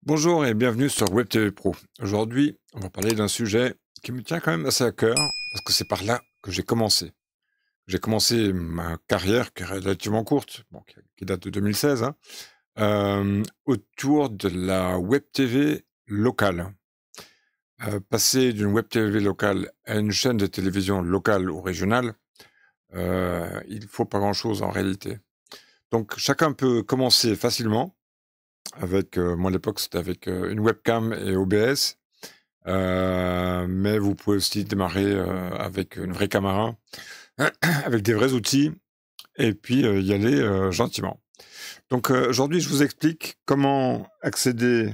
Bonjour et bienvenue sur Web TV Pro. Aujourd'hui, on va parler d'un sujet qui me tient quand même assez à cœur parce que c'est par là que j'ai commencé. J'ai commencé ma carrière qui est relativement courte, bon, qui date de 2016, hein, autour de la Web TV locale. Passer d'une Web TV locale à une chaîne de télévision locale ou régionale, il faut pas grand-chose en réalité. Donc chacun peut commencer facilement avec, moi à l'époque c'était avec une webcam et OBS. Mais vous pouvez aussi démarrer, avec une vraie caméra, avec des vrais outils et puis, y aller, gentiment. Donc, aujourd'hui, je vous explique comment accéder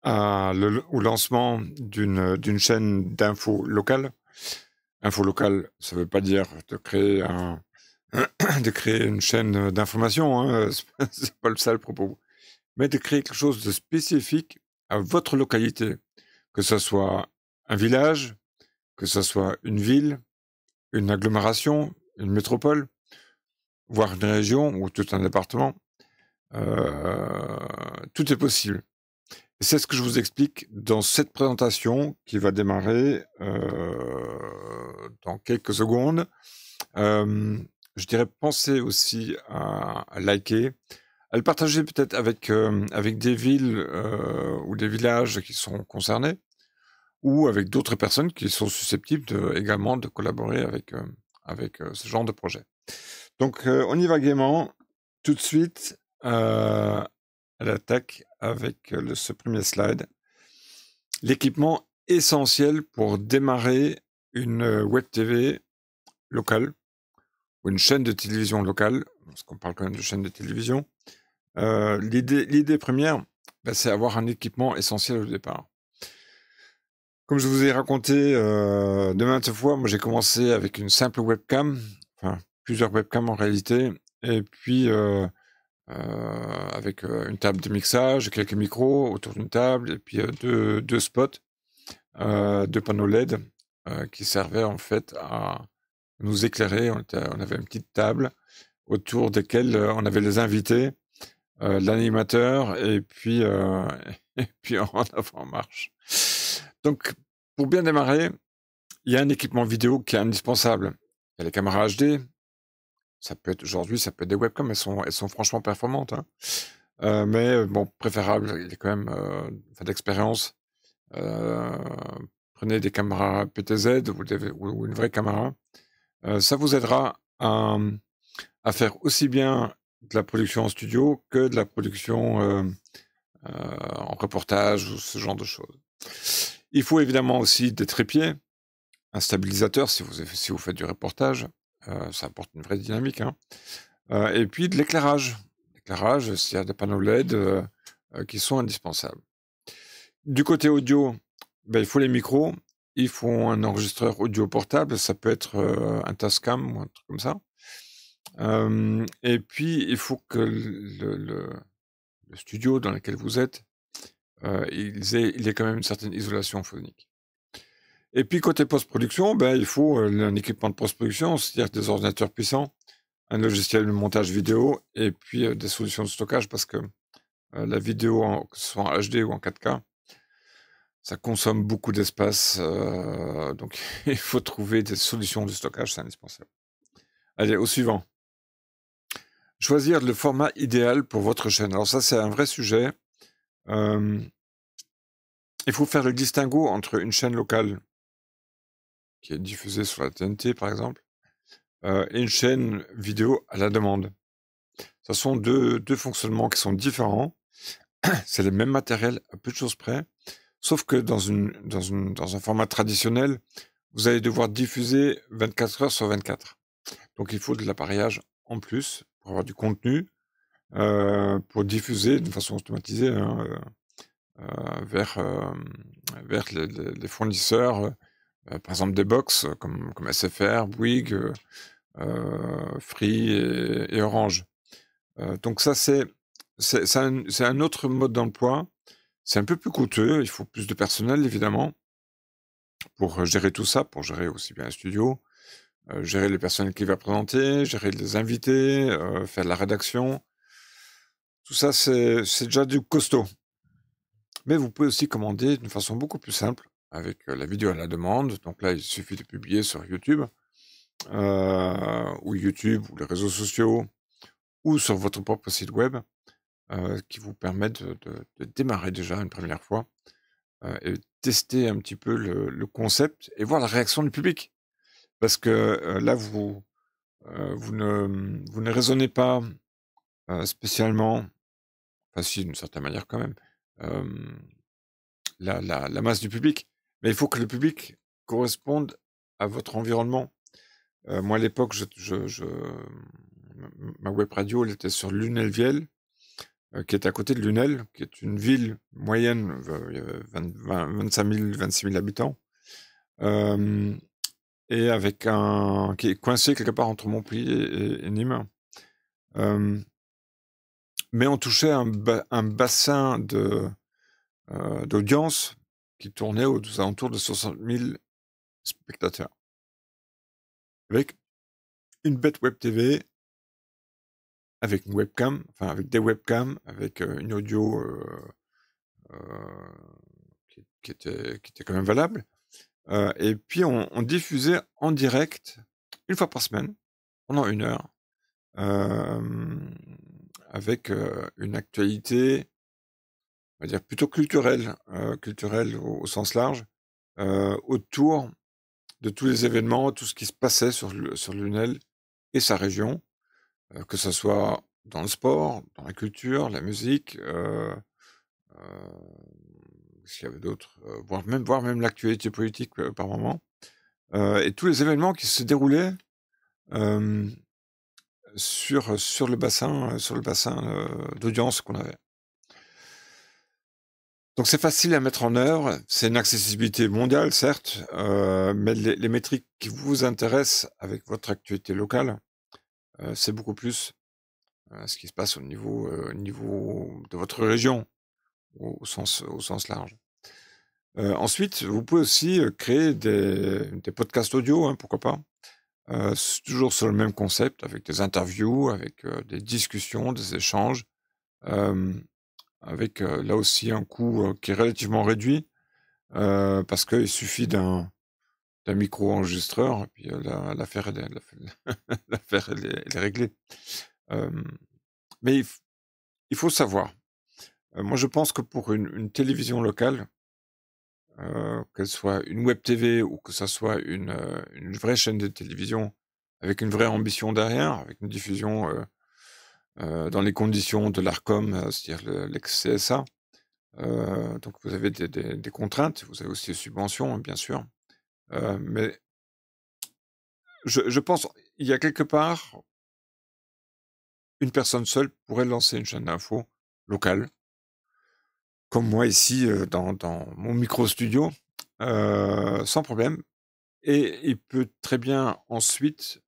au lancement d'une chaîne d'infos locale. Info locale, ça ne veut pas dire de créer de créer une chaîne, d'information, hein, c'est pas ça le propos, mais de créer quelque chose de spécifique à votre localité, que ça soit un village, que ça soit une ville, une agglomération, une métropole, voire une région ou tout un département, tout est possible. Et c'est ce que je vous explique dans cette présentation qui va démarrer, dans quelques secondes. Je dirais pensez aussi à liker, à le partager peut-être avec des villes, ou des villages qui sont concernés ou avec d'autres personnes qui sont susceptibles également de collaborer avec ce genre de projet. Donc, on y va gaiement. Tout de suite, à l'attaque avec ce premier slide. L'équipement essentiel pour démarrer une web TV locale ou une chaîne de télévision locale, parce qu'on parle quand même de chaîne de télévision. L'idée première, c'est avoir un équipement essentiel au départ. Comme je vous ai raconté, de maintes fois, moi j'ai commencé avec une simple webcam, enfin plusieurs webcams en réalité et puis, avec, une table de mixage, quelques micros autour d'une table et puis, 2 spots, 2 panneaux LED, qui servaient en fait à nous éclairer. On avait une petite table autour desquelles, on avait les invités, l'animateur et puis, et puis en avant en marche. Donc pour bien démarrer, il y a un équipement vidéo qui est indispensable. Il y a les caméras HD, ça peut être aujourd'hui, ça peut être des webcams, elles sont franchement performantes, hein. Mais bon, préférable, il est quand même, enfin d'expérience, heu, prenez des caméras PTZ ou une vraie caméra. Ça vous aidera à faire aussi bien de la production en studio que de la production, en reportage ou ce genre de choses. Il faut évidemment aussi des trépieds, un stabilisateur si vous faites du reportage, ça apporte une vraie dynamique, hein. Et puis de l'éclairage. L'éclairage, s'il y a des panneaux LED, qui sont indispensables. Du côté audio, il faut les micros, il faut un enregistreur audio portable, ça peut être, un Tascam ou un truc comme ça. Et puis il faut que le studio dans lequel vous êtes, il ait quand même une certaine isolation phonique. Et puis côté post-production, il faut, un équipement de post-production, c'est-à-dire des ordinateurs puissants, un logiciel de montage vidéo et puis, des solutions de stockage parce que, la vidéo que ce soit en HD ou en 4K, ça consomme beaucoup d'espace, donc il faut trouver des solutions de stockage, c'est indispensable. Allez, au suivant. Choisir le format idéal pour votre chaîne. Alors ça, c'est un vrai sujet. Hem, il faut faire le distinguo entre une chaîne locale qui est diffusée sur la TNT, par exemple, et une chaîne vidéo à la demande. Ce sont deux fonctionnements qui sont différents. C'est le même matériel à peu de choses près, sauf que dans un format traditionnel, vous allez devoir diffuser 24 heures sur 24. Donc il faut de l'appareillage en plus pour avoir du contenu, pour diffuser d'une façon automatisée, hein, vers les fournisseurs, par exemple des box comme SFR, Bouygues, Free et Orange. Donc ça c'est un autre mode d'emploi. C'est un peu plus coûteux, il faut plus de personnel évidemment pour, gérer tout ça, pour gérer aussi bien un studio, gérer les personnels qui va présenter, gérer les invités, faire de la rédaction. Tout ça, c'est déjà du costaud. Mais vous pouvez aussi commander d'une façon beaucoup plus simple avec, la vidéo à la demande. Donc là, il suffit de publier sur YouTube, ou les réseaux sociaux ou sur votre propre site web, qui vous permettent de démarrer déjà une première fois, et tester un petit peu le concept et voir la réaction du public. Parce que, là, vous ne raisonnez pas, spécialement, enfin si, d'une certaine manière quand même, hem, la masse du public. Mais il faut que le public corresponde à votre environnement. Moi, à l'époque, ma web radio, elle était sur Lunel-Viel, qui est à côté de Lunel, qui est une ville moyenne, il y avait 25 000, 26 000 habitants, hem et qui est coincé quelque part entre Montpellier et Nîmes. Hem, mais on touchait un bassin d'audience qui tournait aux alentours de 60 000 spectateurs, avec une bête web TV, avec une webcam, enfin avec des webcams, avec, une audio, heu, qui était quand même valable, et puis on diffusait en direct, une fois par semaine, pendant 1 heure, hem, avec, une actualité, on va dire plutôt culturelle au sens large, autour de tous les événements, tout ce qui se passait sur Lunel et sa région, que ça soit dans le sport, dans la culture, la musique, qu'est-ce qu'il y avait d'autre? Voire même l'actualité politique, par moment, et tous les événements qui se déroulaient, hem, sur le bassin, d'audience qu'on avait. Donc c'est facile à mettre en œuvre, c'est une accessibilité mondiale certes, mais les métriques qui vous intéressent avec votre actualité locale, c'est beaucoup plus, ce qui se passe au niveau de votre région, au sens large. Ensuite, vous pouvez aussi, créer des podcasts audio, hein, pourquoi pas? Toujours sur le même concept, avec des interviews, avec, des discussions, des échanges, hem, avec, là aussi un coût, qui est relativement réduit, parce qu'il suffit d'un micro-enregistreur et puis, l'affaire l'affaire elle est réglée. Hem, mais il faut savoir, moi je pense que pour une télévision locale, qu'elle soit une web TV ou que ça soit une vraie chaîne de télévision avec une vraie ambition derrière, avec une diffusion, dans les conditions de l'Arcom, c'est-à-dire l'ex-CSA, donc vous avez des contraintes, vous avez aussi des subventions, hein, bien sûr, mais je pense, il y a quelque part, une personne seule pourrait lancer une chaîne d'info locale, comme moi ici, dans mon micro studio, sans problème. Et il peut très bien ensuite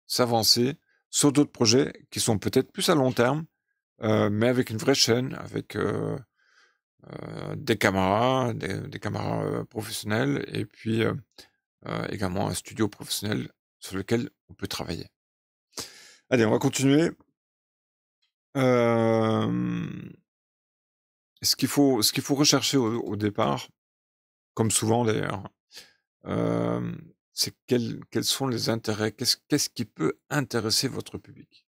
s'avancer sur d'autres projets qui sont peut-être plus à long terme, mais avec une vraie chaîne, avec, des caméras, professionnelles et puis, également un studio professionnel sur lequel on peut travailler. Allez, on va continuer. Hem, ce qu'il faut rechercher au départ, comme souvent d'ailleurs, c'est quels sont les intérêts? Qu'est-ce qui peut intéresser votre public?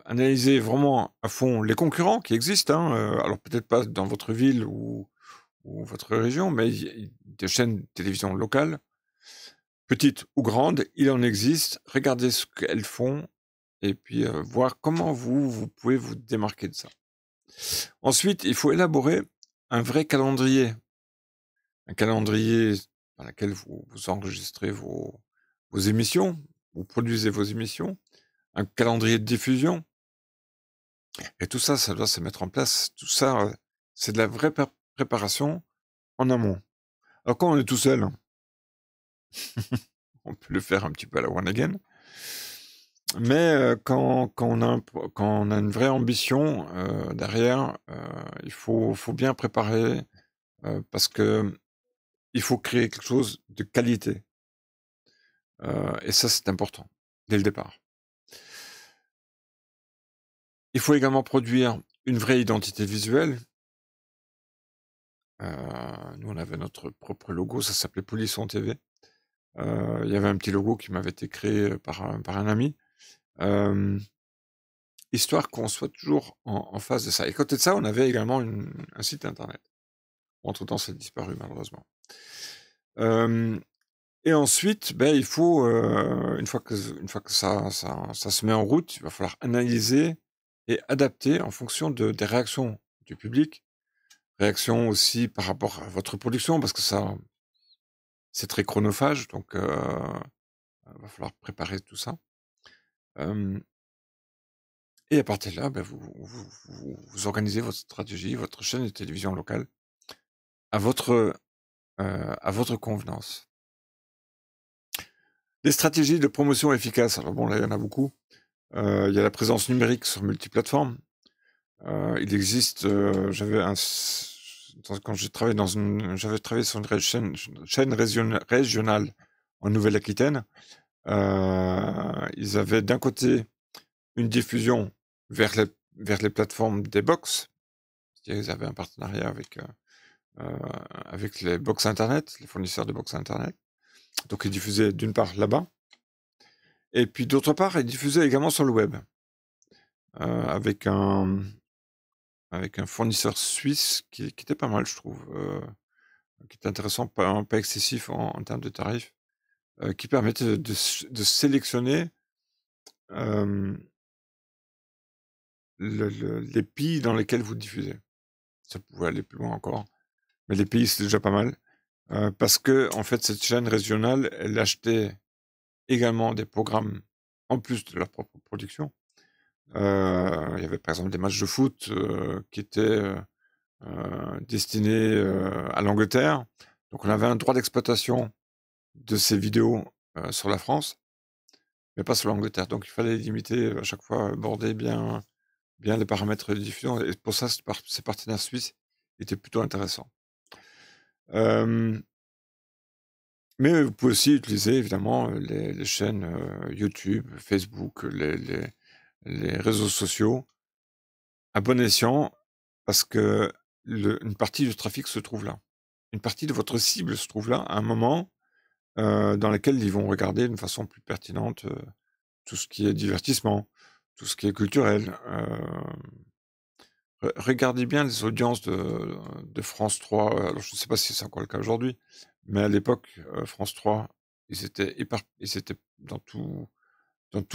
Analysez vraiment à fond les concurrents qui existent, hein, alors peut-être pas dans votre ville ou votre région, mais des chaînes de télévision locales, petites ou grandes, il en existe. Regardez ce qu'elles font et puis, voir comment vous pouvez vous démarquer de ça. Ensuite, il faut élaborer un vrai calendrier. Un calendrier dans lequel vous enregistrez vos émissions, vous produisez vos émissions, un calendrier de diffusion. Et tout ça, ça doit se mettre en place. Tout ça, c'est de la vraie préparation en amont. Alors quand on est tout seul, on peut le faire un petit peu à la one again, mais quand on a une vraie ambition, derrière, il faut bien préparer, parce que il faut créer quelque chose de qualité, et ça, c'est important, dès le départ. Il faut également produire une vraie identité visuelle. Nous, on avait notre propre logo, ça s'appelait Polisson TV. Il y avait un petit logo qui m'avait été créé par un ami, histoire qu'on soit toujours en face de ça. Et à côté de ça, on avait également un site internet. Entre-temps, ça a disparu malheureusement. Et ensuite, ben, il faut, une fois que ça se met en route, il va falloir analyser et adapter en fonction des réactions du public. Réactions aussi par rapport à votre production, parce que ça, c'est très chronophage, donc va falloir préparer tout ça. Et à partir de là, ben, vous organisez votre stratégie, votre chaîne de télévision locale à votre convenance. Les stratégies de promotion efficaces, alors bon, là, il y en a beaucoup. Il y a la présence numérique sur multiplateformes. Il existe, quand j'ai travaillé j'avais travaillé sur une chaîne régionale en Nouvelle-Aquitaine. Ils avaient d'un côté une diffusion vers les plateformes des box. C'est-à-dire qu'ils avaient un partenariat avec les box internet, les fournisseurs de box internet. Donc ils diffusaient d'une part là-bas, et puis d'autre part, ils diffusaient également sur le web, avec un fournisseur suisse qui était pas mal, je trouve, qui était intéressant, pas excessif en termes de tarifs, qui permettait de sélectionner les pays dans lesquels vous diffusez. Ça pouvait aller plus loin encore, mais les pays, c'est déjà pas mal, parce que en fait, cette chaîne régionale, elle achetait également des programmes en plus de leur propre production. Il y avait par exemple des matchs de foot qui étaient destinés à l'Angleterre. Donc on avait un droit d'exploitation de ces vidéos sur la France, mais pas sur l'Angleterre. Donc il fallait limiter à chaque fois, border bien les paramètres de diffusion. Et pour ça, ces partenaires suisses étaient plutôt intéressants. Mais vous pouvez aussi utiliser évidemment les chaînes YouTube, Facebook, les réseaux sociaux à bon escient, parce que une partie du trafic se trouve là. Une partie de votre cible se trouve là à un moment dans lequel ils vont regarder d'une façon plus pertinente tout ce qui est divertissement, tout ce qui est culturel. Regardez bien les audiences de France 3. Alors je ne sais pas si c'est encore le cas aujourd'hui, mais à l'époque, France 3, ils étaient dans tous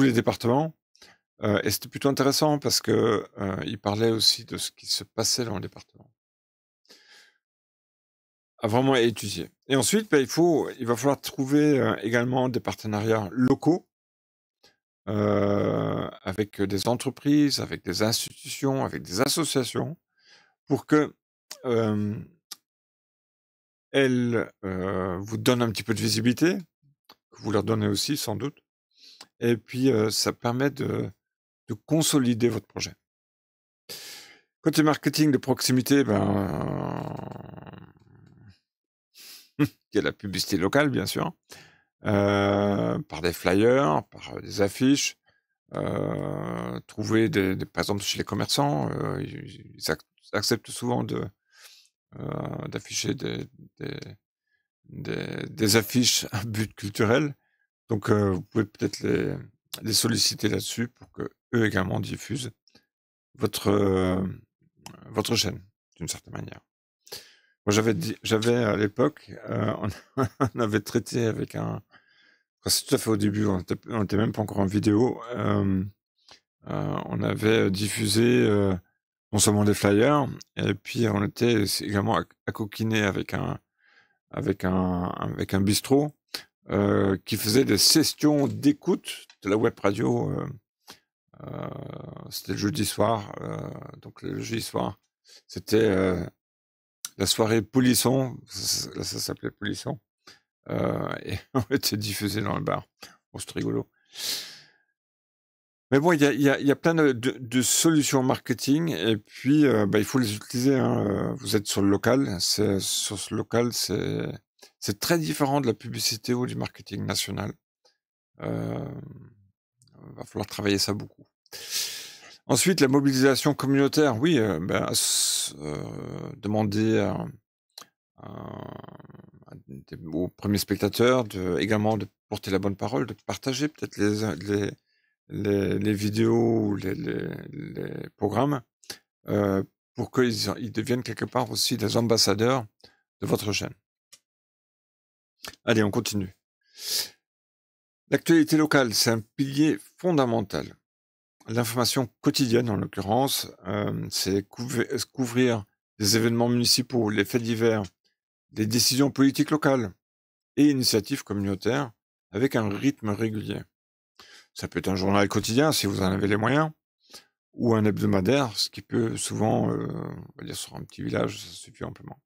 les départements. Et c'était plutôt intéressant parce que ils parlaient aussi de ce qui se passait dans le département. À vraiment étudier. Et ensuite, ben, il va falloir trouver également des partenariats locaux avec des entreprises, avec des institutions, avec des associations, pour que elles vous donnent un petit peu de visibilité, que vous leur donnez aussi sans doute, et puis ça permet de consolider votre projet. Côté marketing de proximité, ben, il y a la publicité locale, bien sûr, par des flyers, par des affiches, trouver par exemple, chez les commerçants, ils acceptent souvent d'afficher des affiches à but culturel. Donc, vous pouvez peut-être les solliciter là-dessus pour qu'eux également diffusent votre chaîne, d'une certaine manière. Moi, j'avais à l'époque, on avait traité avec c'est tout à fait au début, on était même pas encore en vidéo, on avait diffusé non seulement des flyers, et puis on était également acoquiné avec un bistrot qui faisait des sessions d'écoute de la web radio. C'était le jeudi soir, donc le jeudi soir, c'était la soirée Polisson, ça s'appelait Polisson, et on était diffusé dans le bar. Bon, c'était rigolo. Mais bon, il y a plein de solutions marketing, et puis bah, il faut les utiliser, hein. Vous êtes sur le local, sur ce local, c'est très différent de la publicité ou du marketing national. Va falloir travailler ça beaucoup. Ensuite, la mobilisation communautaire, oui, demander aux premiers spectateurs également de porter la bonne parole, de partager peut-être les vidéos ou les programmes, pour qu'ils deviennent quelque part aussi des ambassadeurs de votre chaîne. Allez, on continue. L'actualité locale, c'est un pilier fondamental. L'information quotidienne, en l'occurrence, c'est couvrir les événements municipaux, les faits divers, des décisions politiques locales et initiatives communautaires avec un rythme régulier. Ça peut être un journal quotidien si vous en avez les moyens, ou un hebdomadaire, ce qui peut souvent, on va dire sur un petit village, ça suffit amplement.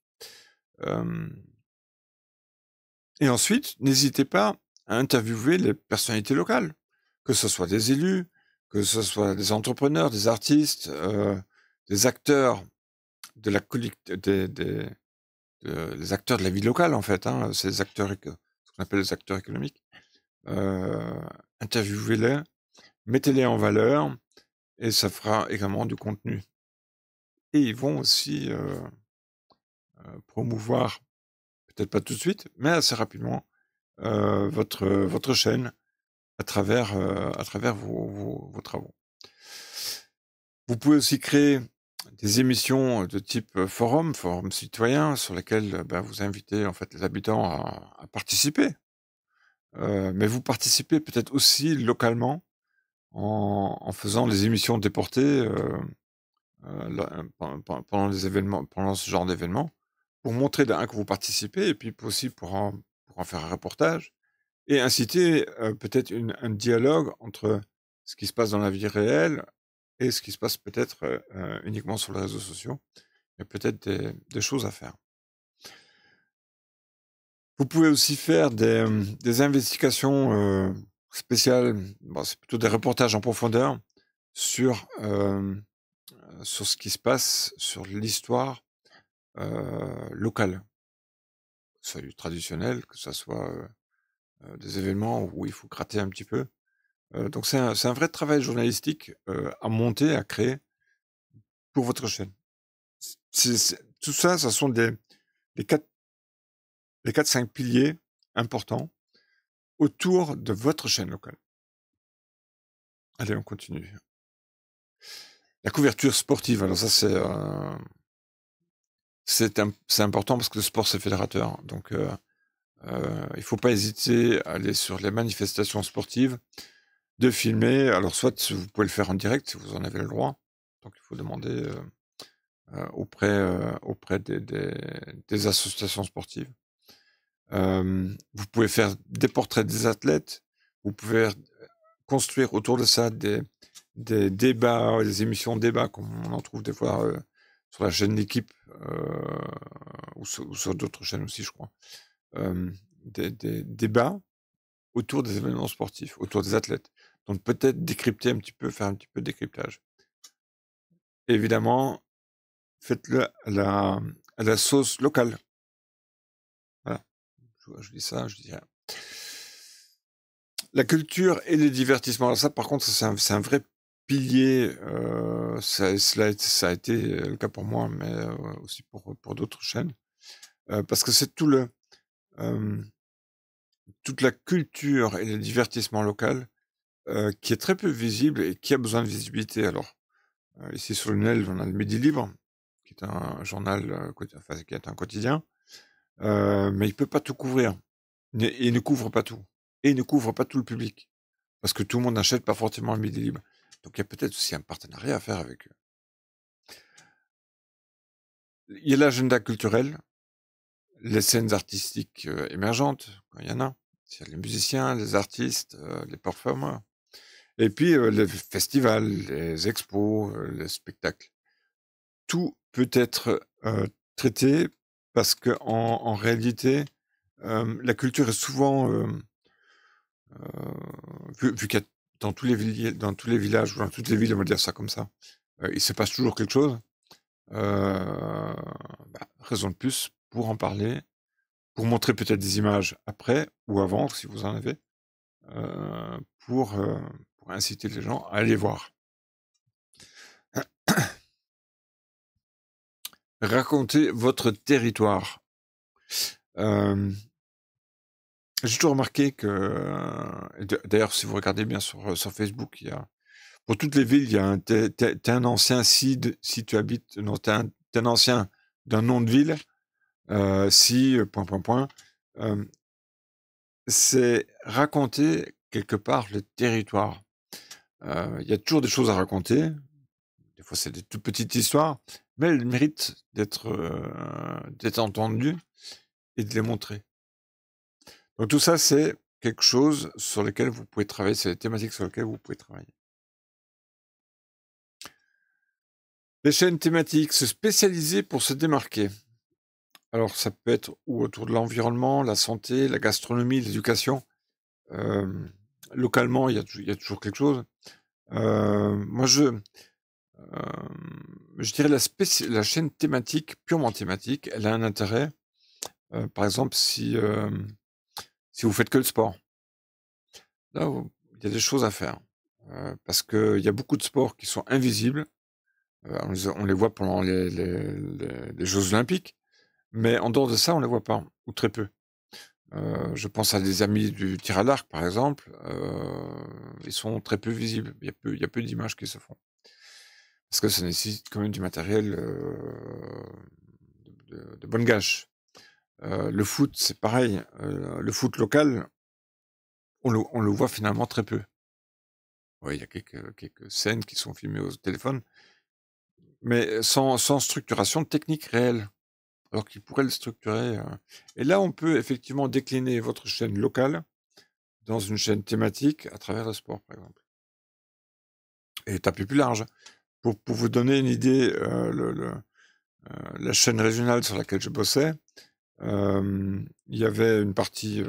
Et ensuite, n'hésitez pas à interviewer les personnalités locales, que ce soit des élus, que ce soit des entrepreneurs, des artistes, des acteurs de la les acteurs de la vie locale en fait, hein, ces acteurs, ce qu'on appelle les acteurs économiques. Interviewez-les, mettez-les en valeur, et ça fera également du contenu. Et ils vont aussi promouvoir, peut-être pas tout de suite, mais assez rapidement, votre chaîne à travers vos travaux. Vous pouvez aussi créer des émissions de type forum citoyen, sur lesquelles vous invitez en fait les habitants à participer. Mais vous participez peut-être aussi localement en faisant des émissions déportées pendant les événements, pendant ce genre d'événements, pour montrer que vous participez, et puis aussi pour en faire un reportage, et inciter peut-être un dialogue entre ce qui se passe dans la vie réelle et ce qui se passe peut-être uniquement sur les réseaux sociaux. Il y a peut-être des choses à faire. Vous pouvez aussi faire des investigations spéciales, c'est plutôt des reportages en profondeur sur ce qui se passe, sur l'histoire locale, que ce soit du traditionnel, que ce soit des événements où il faut gratter un petit peu. Donc c'est un vrai travail journalistique à monter, à créer pour votre chaîne. Tout ça, ce sont les 4-5 piliers importants autour de votre chaîne locale. Allez, on continue. La couverture sportive, alors ça c'est important parce que le sport c'est fédérateur. Donc il ne faut pas hésiter à aller sur les manifestations sportives, de filmer. Alors soit vous pouvez le faire en direct si vous en avez le droit. Donc il faut demander auprès des associations sportives. Vous pouvez faire des portraits des athlètes. Vous pouvez construire autour de ça des débats, des émissions de débats, comme on en trouve des fois sur la chaîne L'équipe, ou sur d'autres chaînes aussi, je crois. Des débats autour des événements sportifs, autour des athlètes. Donc peut-être décrypter un petit peu, faire un petit peu de décryptage. Évidemment, faites-le à la sauce locale. Voilà. Je dis ça, je dis rien. La culture et les divertissements. Alors ça, par contre, c'est un vrai pilier. Ça a été le cas pour moi, mais aussi pour d'autres chaînes. Parce que c'est toute la culture et le divertissement local qui est très peu visible et qui a besoin de visibilité. Alors, ici sur le NEL, on a le Midi Libre, qui est un journal, qui est un quotidien, mais il peut pas tout couvrir. Il ne couvre pas tout. Et il ne couvre pas tout le public. Parce que tout le monde n'achète pas forcément le Midi Libre. Donc il y a peut-être aussi un partenariat à faire avec eux. Il y a l'agenda culturel, les scènes artistiques émergentes, quand il y en a. Il y a les musiciens, les artistes, les performeurs. Et puis les festivals, les expos, les spectacles. Tout peut être traité parce que en réalité, la culture est souvent, vu qu'il y a dans tous les villages ou dans toutes les villes, on va dire ça comme ça, il se passe toujours quelque chose. Raison de plus pour en parler, pour montrer peut-être des images après ou avant, si vous en avez, pour inciter les gens à aller voir. Racontez votre territoire. J'ai toujours remarqué que, d'ailleurs, si vous regardez bien sur Facebook, il y a, pour toutes les villes, il y a un, t'es un ancien si tu habites, non, t'es un ancien d'un nom de ville, si, point, point, point. Euh, c'est raconter quelque part le territoire. Il y a toujours des choses à raconter. Des fois, c'est des toutes petites histoires, mais elles méritent d'être entendues et de les montrer. Donc tout ça, c'est quelque chose sur lequel vous pouvez travailler, c'est les thématiques sur lesquelles vous pouvez travailler. Les chaînes thématiques, se spécialiser pour se démarquer. Alors ça peut être ou autour de l'environnement, la santé, la gastronomie, l'éducation. Localement, il y a toujours quelque chose. Moi, je dirais la chaîne thématique, purement thématique, elle a un intérêt. Par exemple, si vous faites que le sport, là, il y a des choses à faire. Parce qu'il y a beaucoup de sports qui sont invisibles. On les voit pendant les Jeux Olympiques, mais en dehors de ça, on les voit pas, ou très peu. Je pense à des amis du tir à l'arc, par exemple. Ils sont très peu visibles. Il y a peu d'images qui se font. Parce que ça nécessite quand même du matériel de bonne gâche. Le foot, c'est pareil. Le foot local, on le voit finalement très peu. Ouais, il y a quelques scènes qui sont filmées au téléphone, mais sans structuration technique réelle, alors qu'ils pourraient le structurer. Et là, on peut effectivement décliner votre chaîne locale dans une chaîne thématique à travers le sport, par exemple. Et taper plus large. Pour vous donner une idée, la chaîne régionale sur laquelle je bossais, il y avait une partie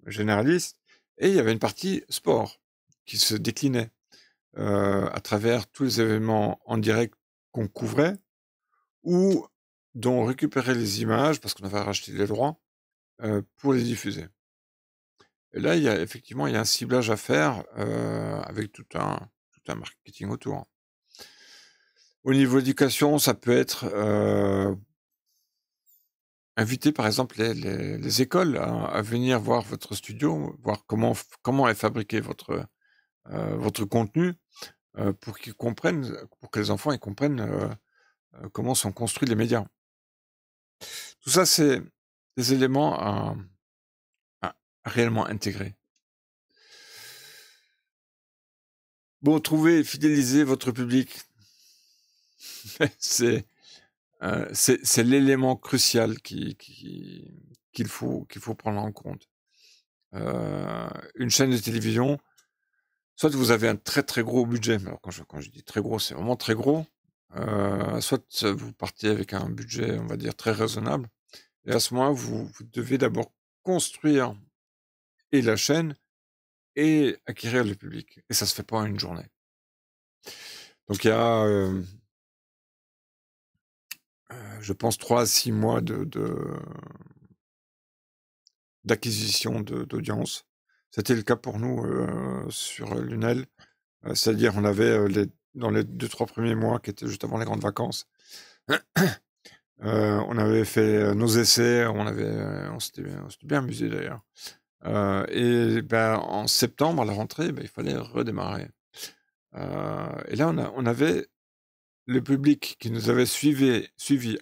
généraliste et il y avait une partie sport qui se déclinait à travers tous les événements en direct qu'on couvrait ou dont on récupérait les images parce qu'on avait racheté les droits pour les diffuser. Et là, il y a effectivement un ciblage à faire avec tout un marketing autour. Au niveau éducation, ça peut être inviter par exemple les écoles à venir voir votre studio, voir comment est fabriqué votre contenu pour qu'ils comprennent, pour que les enfants ils comprennent comment sont construits les médias. Tout ça, c'est des éléments à réellement intégrer. Bon, trouver et fidéliser votre public, c'est l'élément crucial qu'il faut prendre en compte. Une chaîne de télévision, soit vous avez un très très gros budget, alors quand je dis très gros, c'est vraiment très gros, soit vous partez avec un budget, on va dire, très raisonnable, et à ce moment-là, vous devez d'abord construire et la chaîne et acquérir le public. Et ça se fait pas en une journée. Donc il y a, je pense, 3 à 6 mois d'acquisition d'audience. C'était le cas pour nous sur Lunel. C'est-à-dire on avait dans les 2-3 premiers mois qui étaient juste avant les grandes vacances, on avait fait nos essais, on s'était bien amusé d'ailleurs. Et ben, en septembre, à la rentrée, ben, il fallait redémarrer. Et là, on avait le public qui nous avait suivi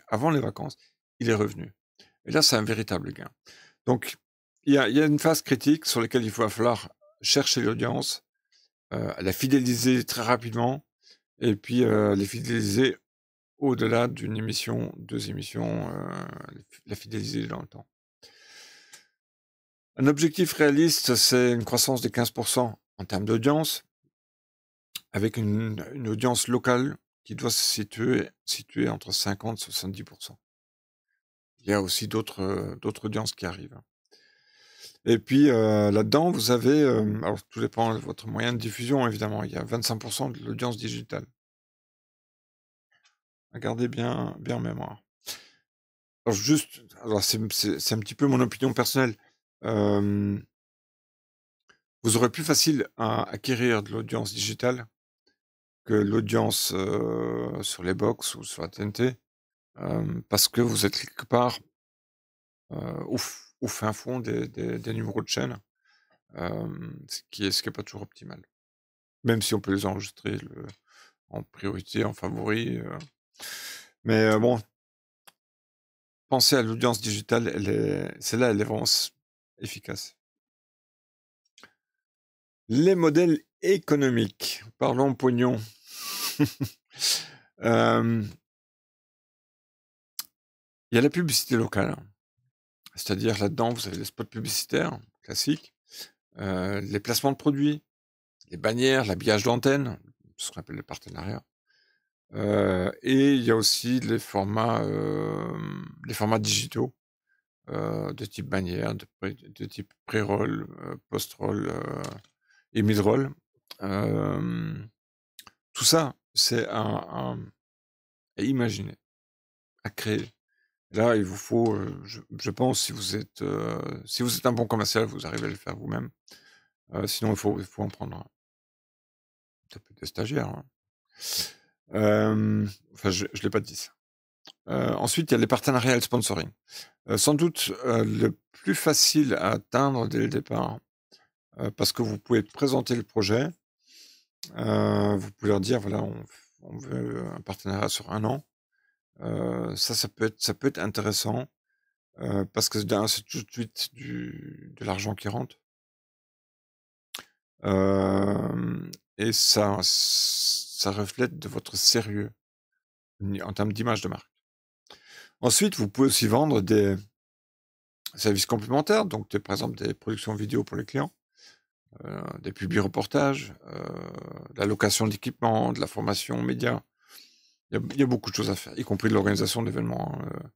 avant les vacances, il est revenu. Et là, c'est un véritable gain. Donc, il y a une phase critique sur laquelle il va falloir chercher l'audience, la fidéliser très rapidement, et puis les fidéliser au-delà d'une émission, 2 émissions, la fidéliser dans le temps. Un objectif réaliste, c'est une croissance de 15% en termes d'audience, avec une audience locale qui doit se situer entre 50 et 70%. Il y a aussi d'autres audiences qui arrivent. Et puis là-dedans, vous avez, alors tout dépend de votre moyen de diffusion évidemment, il y a 25% de l'audience digitale. À garder bien en mémoire. Alors c'est un petit peu mon opinion personnelle. Vous aurez plus facile à acquérir de l'audience digitale que l'audience sur les box ou sur la TNT, parce que vous êtes quelque part au fin fond des numéros de chaîne, ce qui est pas toujours optimal. Même si on peut les enregistrer en priorité, en favori. Mais bon, penser à l'audience digitale, celle-là, elle est vraiment efficace. Les modèles économiques. Parlons pognon. Il y a la publicité locale. C'est-à-dire là-dedans, vous avez les spots publicitaires classiques, les placements de produits, les bannières, l'habillage d'antenne, ce qu'on appelle les partenariats. Et il y a aussi les formats digitaux, de type bannière, de type pré-roll, post-roll et mid-roll. Tout ça, c'est à imaginer, à créer. Là, il vous faut, je pense, si vous êtes un bon commercial, vous arrivez à le faire vous-même. Sinon, il faut en prendre un. Ça peut être des stagiaires, hein. Enfin, je l'ai pas dit ça. Ensuite, il y a les partenariats et le sponsoring. Sans doute, le plus facile à atteindre dès le départ, parce que vous pouvez présenter le projet, vous pouvez leur dire: «Voilà, on veut un partenariat sur 1 an». Ça peut être intéressant, parce que d'un, c'est tout de suite de l'argent qui rentre. Et ça reflète de votre sérieux en termes d'image de marque. Ensuite, vous pouvez aussi vendre des services complémentaires, donc par exemple des productions vidéo pour les clients, des publi-reportages, la location d'équipements, de la formation média. Il y a beaucoup de choses à faire, y compris de l'organisation d'événements, hein.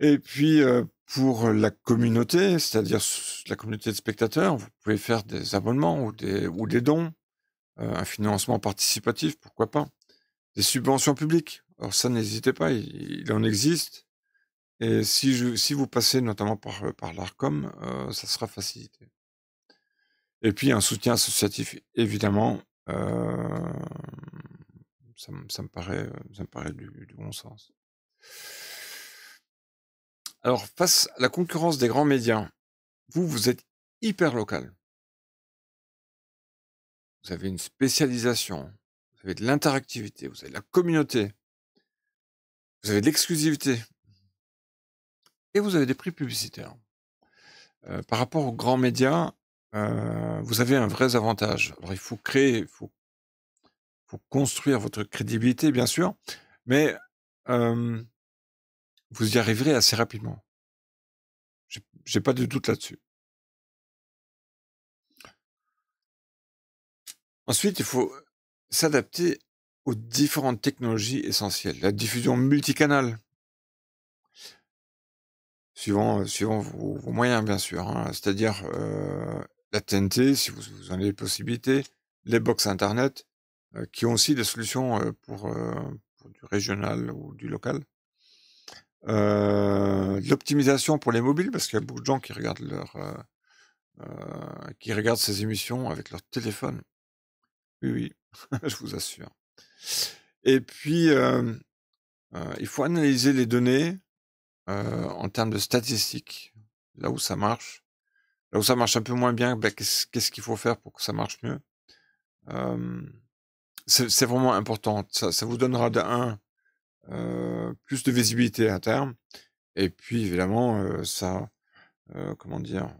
Et puis, pour la communauté, c'est-à-dire la communauté de spectateurs, vous pouvez faire des abonnements ou des dons, un financement participatif, pourquoi pas. Des subventions publiques. Alors ça, n'hésitez pas, il en existe. Et si vous passez notamment par l'Arcom, ça sera facilité. Et puis un soutien associatif, évidemment, ça me paraît du bon sens. Alors, face à la concurrence des grands médias, vous êtes hyper local. Vous avez une spécialisation, vous avez de l'interactivité, vous avez de la communauté, vous avez de l'exclusivité et vous avez des prix publicitaires. Par rapport aux grands médias, vous avez un vrai avantage. Alors il faut créer, il faut construire votre crédibilité, bien sûr, mais vous y arriverez assez rapidement. J'ai pas de doute là-dessus. Ensuite, il faut s'adapter aux différentes technologies essentielles. La diffusion multicanale, suivant vos moyens, bien sûr, hein. C'est-à-dire, la TNT, si vous en avez possibilité, les box internet, qui ont aussi des solutions, pour du régional ou du local. L'optimisation pour les mobiles, parce qu'il y a beaucoup de gens qui regardent ces émissions avec leur téléphone. Oui, oui, je vous assure. Et puis, il faut analyser les données, en termes de statistiques. Là où ça marche. Là où ça marche un peu moins bien, qu'est-ce qu'il faut faire pour que ça marche mieux? C'est vraiment important. Ça vous donnera plus de visibilité à terme et puis évidemment, comment dire?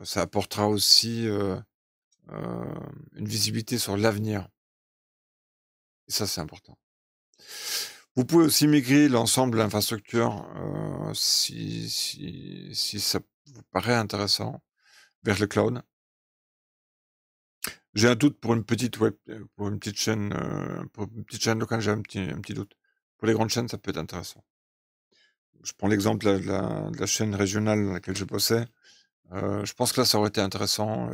Ça apportera aussi, une visibilité sur l'avenir et ça, c'est important. Vous pouvez aussi migrer l'ensemble de l'infrastructure, si ça vous paraît intéressant, vers le cloud. J'ai un doute pour une petite pour une petite chaîne, locale, j'ai un petit doute. Pour les grandes chaînes, ça peut être intéressant. Je prends l'exemple de la chaîne régionale dans laquelle je bossais. Je pense que là, ça aurait été intéressant,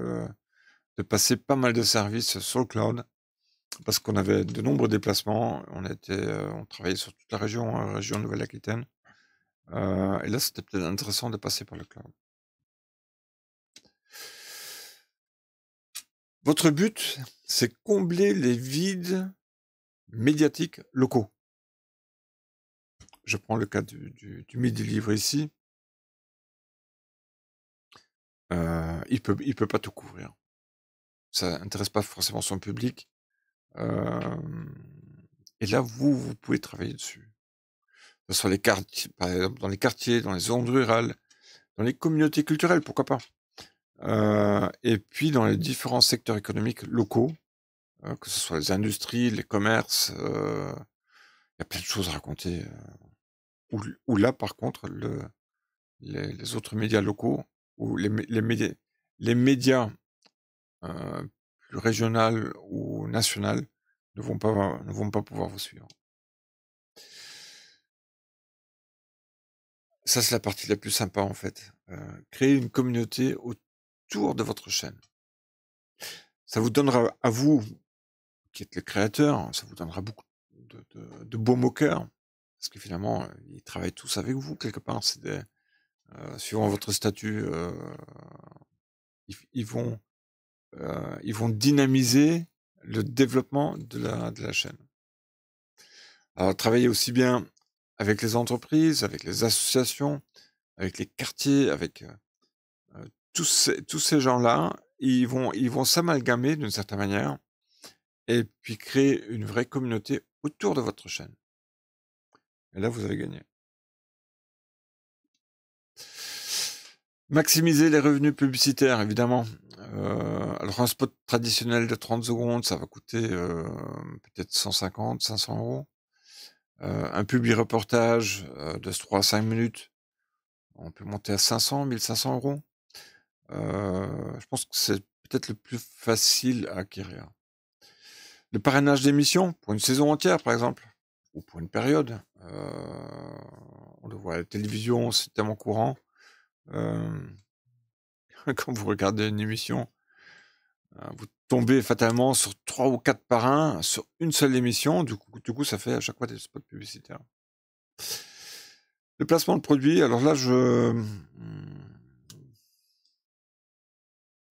de passer pas mal de services sur le cloud parce qu'on avait de nombreux déplacements. On travaillait sur toute la région, région Nouvelle-Aquitaine. Et là, c'était peut-être intéressant de passer par le cloud. Votre but, c'est combler les vides médiatiques locaux. Je prends le cas du Midi Libre ici. Il peut pas tout couvrir. Ça intéresse pas forcément son public. Hem et là, vous pouvez travailler dessus. Que ce soit les quartiers, par exemple, dans les quartiers, dans les zones rurales, dans les communautés culturelles, pourquoi pas? Et puis dans les différents secteurs économiques locaux, que ce soit les industries, les commerces, il y a plein de choses à raconter, où là, par contre, les autres médias locaux ou les médias, plus régionales ou nationales ne vont pas pouvoir vous suivre. Ça, c'est la partie la plus sympa, en fait, créer une communauté autour de votre chaîne. Ça vous donnera à vous, qui êtes le créateur, ça vous donnera beaucoup de baume au cœur, parce que finalement, ils travaillent tous avec vous quelque part. C'est suivant votre statut, ils vont dynamiser le développement de la chaîne. Alors travailler aussi bien avec les entreprises, avec les associations, avec les quartiers, avec, tous ces gens-là, ils vont s'amalgamer d'une certaine manière et puis créer une vraie communauté autour de votre chaîne. Et là, vous avez gagné. Maximiser les revenus publicitaires, évidemment. Alors un spot traditionnel de 30 secondes, ça va coûter, peut-être 150-500 €. Un publi-reportage, de 3 à 5 minutes, on peut monter à 500-1 500 €. Je pense que c'est peut-être le plus facile à acquérir. Le parrainage d'émissions, pour une saison entière, par exemple, ou pour une période. On le voit à la télévision, c'est tellement courant. Hem, Quand vous regardez une émission, vous tombez fatalement sur 3 ou 4 parrains sur une seule émission. Du coup, ça fait à chaque fois des spots publicitaires. Le placement de produits, alors là,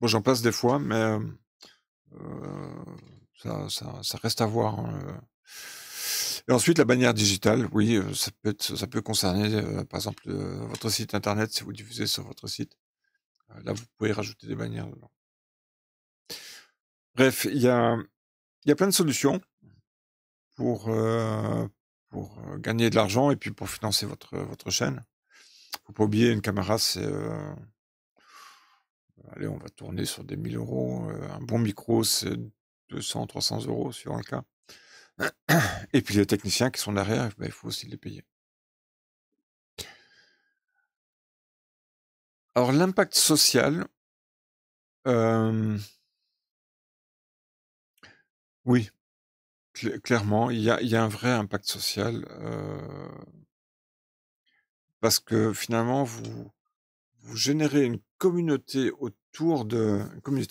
moi, j'en place des fois, mais ça reste à voir, hein, et ensuite, la bannière digitale, oui, ça peut concerner, par exemple, votre site internet, si vous diffusez sur votre site. Là, vous pouvez rajouter des bannières dedans. Bref, il y a plein de solutions pour, gagner de l'argent et puis pour financer votre chaîne. Faut pas oublier une caméra, c'est, allez, on va tourner sur des 1 000 €, un bon micro, c'est 200-300 € suivant le cas. Et puis les techniciens qui sont derrière, bah, il faut aussi les payer. Alors l'impact social, hem, oui, clairement, il y a un vrai impact social, parce que finalement vous générez une communauté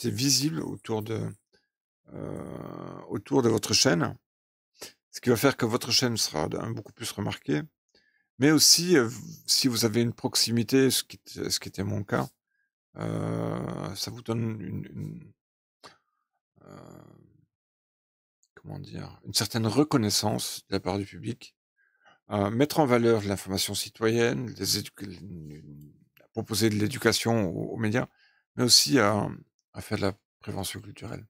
visible autour de votre chaîne, ce qui va faire que votre chaîne sera beaucoup plus remarquée, mais aussi, si vous avez une proximité, ce qui était mon cas, ça vous donne heu, comment dire? Une certaine reconnaissance de la part du public. Mettre en valeur l'information citoyenne, proposer de l'éducation aux médias, mais aussi à faire de la prévention culturelle.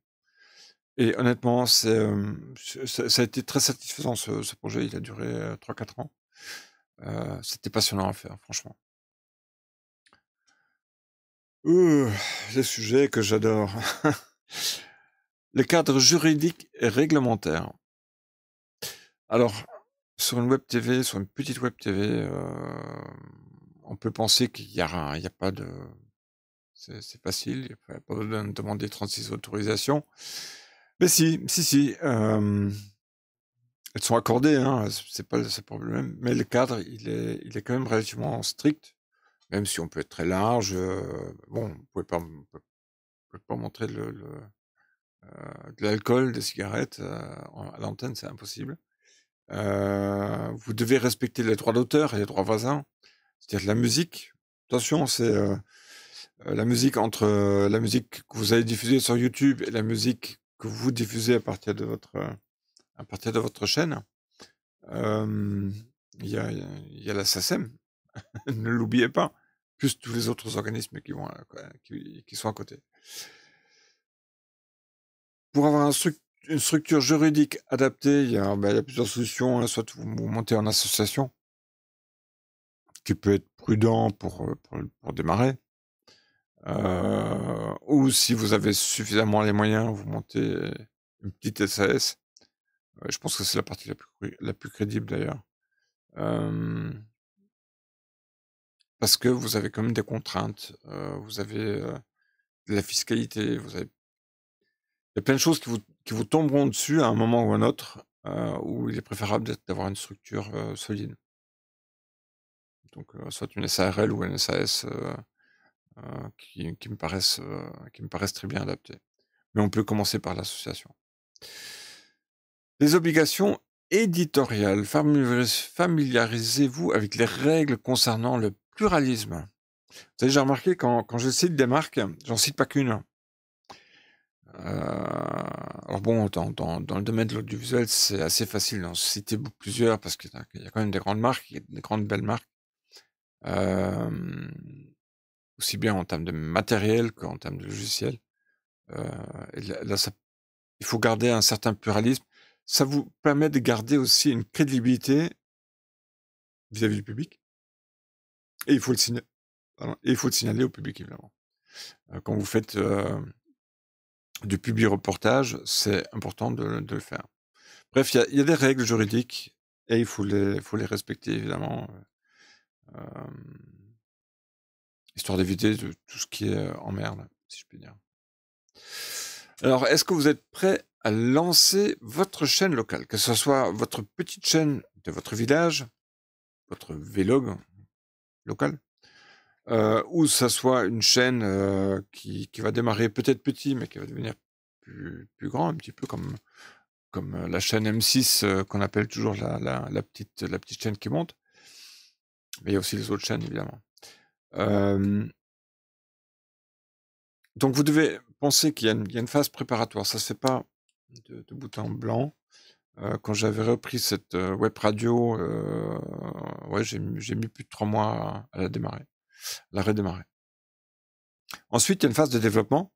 Et honnêtement, ça a été très satisfaisant ce projet, il a duré, 3-4 ans. C'était passionnant à faire, franchement. Heu, les sujets que j'adore. Le cadre juridique et réglementaire. Alors, sur une web TV, sur une petite web TV, on peut penser qu'il y a pas de c'est facile, il y a pas besoin de demander 36 autorisations. Mais si, si, si, elles sont accordées, hein, c'est pas le problème, mais le cadre, il est quand même relativement strict, même si on peut être très large, bon, vous pouvez pas montrer de l'alcool, des cigarettes, à l'antenne, c'est impossible. Vous devez respecter les droits d'auteur et les droits voisins, c'est-à-dire la musique. Attention, la musique entre la musique que vous allez diffuser sur YouTube et la musique que vous diffusez à partir de votre chaîne, il y a la SACEM, ne l'oubliez pas, plus tous les autres organismes qui vont, qui sont à côté. Pour avoir une structure juridique adaptée, il y a plusieurs solutions, hein. Soit vous montez en association, qui peut être prudent pour démarrer, ou si vous avez suffisamment les moyens, vous montez une petite SAS. Je pense que c'est la partie la plus crédible d'ailleurs. Parce que vous avez quand même des contraintes, vous avez de la fiscalité, il y a plein de choses qui vous tomberont dessus à un moment ou un autre, où il est préférable d'avoir une structure solide. Donc, soit une SARL ou une SAS qui me paraissent très bien adaptées. Mais on peut commencer par l'association. Les obligations éditoriales. Familiarisez-vous avec les règles concernant le pluralisme. Vous avez déjà remarqué, quand je cite des marques, j'en cite pas qu'une. Alors bon, dans le domaine de l'audiovisuel, c'est assez facile d'en citer plusieurs parce qu'il y a quand même des grandes marques, il y a des grandes belles marques. Aussi bien en termes de matériel qu'en termes de logiciel. Et là, il faut garder un certain pluralisme. Ça vous permet de garder aussi une crédibilité vis-à-vis du public. Et il faut le signaler au public, évidemment. Quand vous faites du publi-reportage, c'est important de le faire. Bref, il y a des règles juridiques et il faut les respecter, évidemment, histoire d'éviter tout ce qui est en merde, si je puis dire. Alors, est-ce que vous êtes prêt à lancer votre chaîne locale, que ce soit votre petite chaîne de votre village, votre vlog local, ou ça soit une chaîne qui va démarrer peut-être petit, mais qui va devenir plus grand, un petit peu comme la chaîne M6 qu'on appelle toujours la petite chaîne qui monte. Mais il y a aussi les autres chaînes, évidemment. Donc vous devez penser qu'il y a une phase préparatoire. Ça se fait pas de bout en blanc. Quand j'avais repris cette web radio, ouais, j'ai mis plus de 3 mois à la redémarrer. Ensuite, il y a une phase de développement.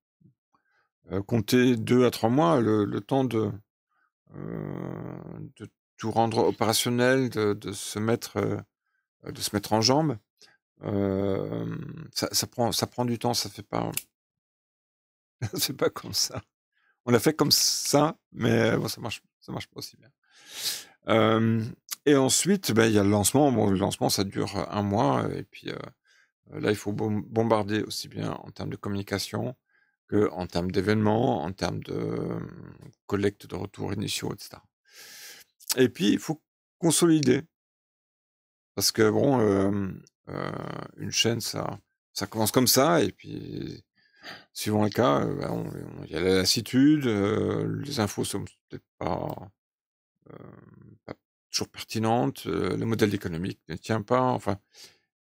Comptez 2 à 3 mois, le temps de tout rendre opérationnel, de se mettre en jambes. Ça prend du temps, ça fait pas c'est pas comme ça. On l'a fait comme ça, mais bon, ça marche pas aussi bien. Et ensuite, il y a le lancement. Bon, le lancement, ça dure 1 mois et puis là, il faut bombarder aussi bien en termes de communication qu'en termes d'événements, en termes de collecte de retours initiaux, etc. Et puis, il faut consolider. Parce que bon, une chaîne, ça commence comme ça, et puis, suivant le cas, il y a la lassitude, les infos sont peut-être pas toujours pertinentes, le modèle économique ne tient pas. Enfin,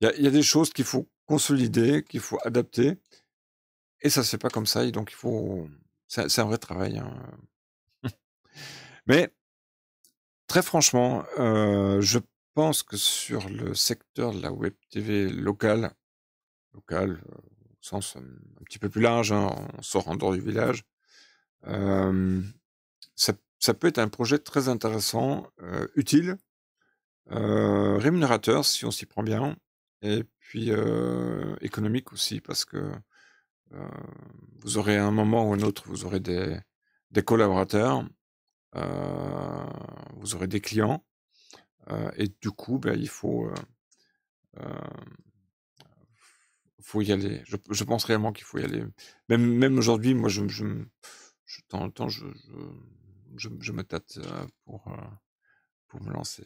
il y a des choses qu'il faut consolider, qu'il faut adapter, et ça se fait pas comme ça, et donc il faut c'est un vrai travail, hein. Mais très franchement, je pense que sur le secteur de la web TV locale, au sens, un petit peu plus large, hein, on sort en dehors du village, ça peut être un projet très intéressant, utile, rémunérateur si on s'y prend bien, et puis, économique aussi parce que, heu, vous aurez à un moment ou un autre, vous aurez des collaborateurs, vous aurez des clients, et du coup, il faut y aller. Je pense réellement qu'il faut y aller. Même aujourd'hui, moi, de temps en temps, je me tâte, pour me lancer.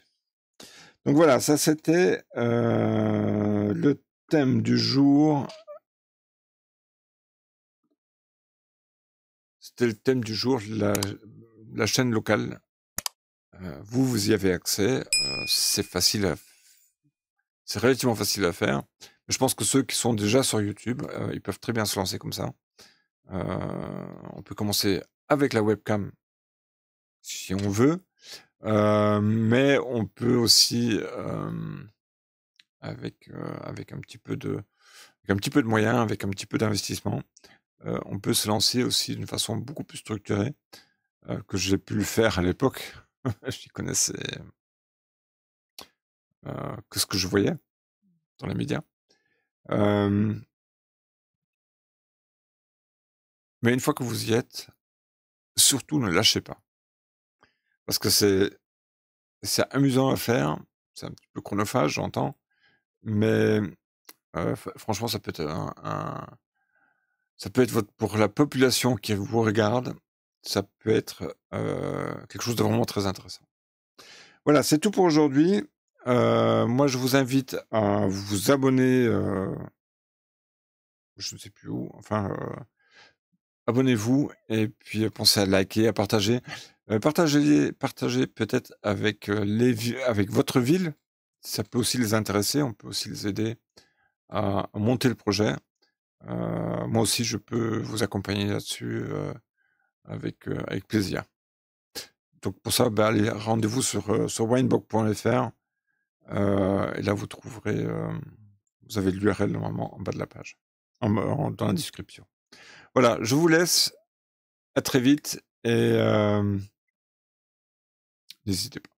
Donc voilà, ça c'était, le thème du jour. C'était le thème du jour, la chaîne locale. Vous y avez accès, c'est relativement facile à faire. Je pense que ceux qui sont déjà sur YouTube, ils peuvent très bien se lancer comme ça. On peut commencer avec la webcam si on veut, mais on peut aussi, avec un petit peu de moyens, avec un petit peu d'investissement, on peut se lancer aussi d'une façon beaucoup plus structurée, que j'ai pu le faire à l'époque. J'y connaissais, que ce que je voyais dans les médias. Mais une fois que vous y êtes, surtout ne lâchez pas. Parce que c'est amusant à faire, c'est un petit peu chronophage, j'entends, mais franchement, ça peut être votre pour la population qui vous regarde, ça peut être, quelque chose de vraiment très intéressant. Voilà, c'est tout pour aujourd'hui. Moi, je vous invite à vous abonner, je ne sais plus où, enfin, abonnez-vous et puis, pensez à liker, à partager. Partagez peut-être avec, avec votre ville. Ça peut aussi les intéresser, on peut aussi les aider à monter le projet. Moi aussi, je peux vous accompagner là-dessus, avec plaisir. Donc pour ça, bah, allez, rendez-vous sur winebook.fr, et là vous trouverez, vous avez l'URL normalement en bas de la page, dans la description. Voilà, je vous laisse, à très vite et n'hésitez pas.